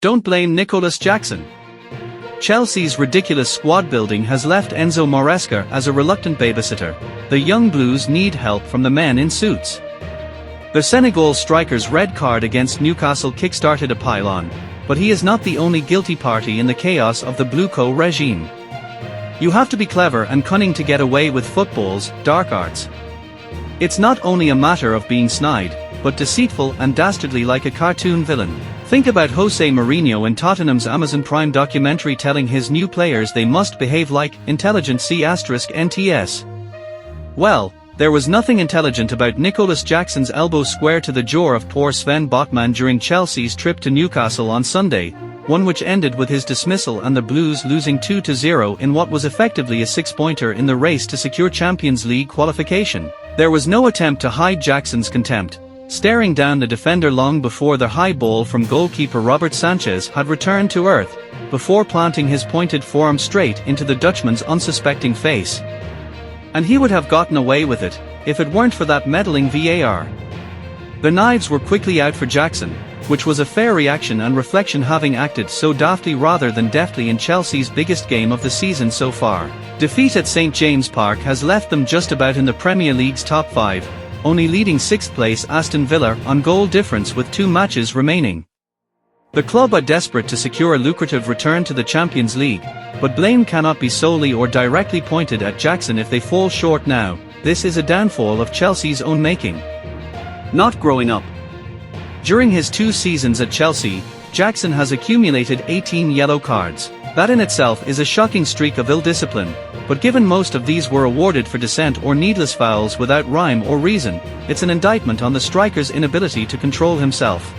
Don't blame Nicolas Jackson. Chelsea's ridiculous squad building has left Enzo Maresca as a reluctant babysitter. The young Blues need help from the men in suits. The Senegal striker's red card against Newcastle kickstarted a pile-on, but he is not the only guilty party in the chaos of the BlueCo regime. You have to be clever and cunning to get away with football's dark arts. It's not only a matter of being snide, but deceitful and dastardly like a cartoon villain. Think about Jose Mourinho in Tottenham's Amazon Prime documentary telling his new players they must behave like intelligent C*NTS. Well, there was nothing intelligent about Nicolas Jackson's elbow square to the jaw of poor Sven Botman during Chelsea's trip to Newcastle on Sunday, one which ended with his dismissal and the Blues losing 2-0 in what was effectively a six-pointer in the race to secure Champions League qualification. There was no attempt to hide Jackson's contempt, staring down the defender long before the high ball from goalkeeper Robert Sanchez had returned to earth, before planting his pointed forearm straight into the Dutchman's unsuspecting face. And he would have gotten away with it, if it weren't for that meddling VAR. The knives were quickly out for Jackson, which was a fair reaction and reflection having acted so daftly rather than deftly in Chelsea's biggest game of the season so far. Defeat at St James Park has left them just about in the Premier League's top 5, only leading 6th place Aston Villa on goal difference with 2 matches remaining. The club are desperate to secure a lucrative return to the Champions League, but blame cannot be solely or directly pointed at Jackson if they fall short now. This is a downfall of Chelsea's own making. Not growing up. During his 2 seasons at Chelsea, Jackson has accumulated 18 yellow cards. That in itself is a shocking streak of ill discipline, but given most of these were awarded for dissent or needless fouls without rhyme or reason, it's an indictment on the striker's inability to control himself.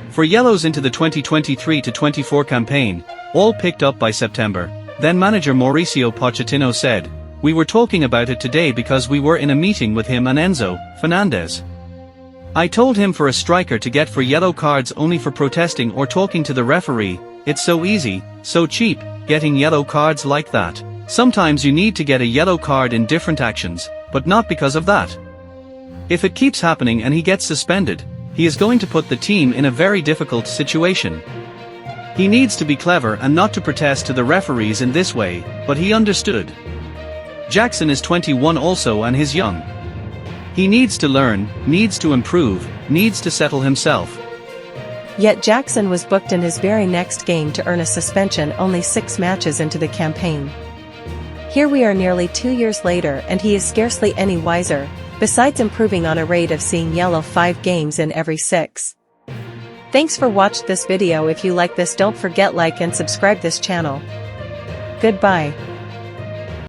For yellows into the 2023-24 campaign, all picked up by September, then manager Mauricio Pochettino said, "We were talking about it today because we were in a meeting with him and Enzo Fernandez. I told him for a striker to get for yellow cards only for protesting or talking to the referee, it's so easy, so cheap, getting yellow cards like that. Sometimes you need to get a yellow card in different actions, but not because of that. If it keeps happening and he gets suspended, he is going to put the team in a very difficult situation. He needs to be clever and not to protest to the referees in this way, but he understood." Jackson is 21 also and he's young. He needs to learn, needs to improve, needs to settle himself. Yet Jackson was booked in his very next game to earn a suspension only 6 matches into the campaign. Here we are nearly 2 years later and he is scarcely any wiser, besides improving on a rate of seeing yellow 5 games in every 6. Thanks for watching this video. If you like this, don't forget like and subscribe this channel. Goodbye.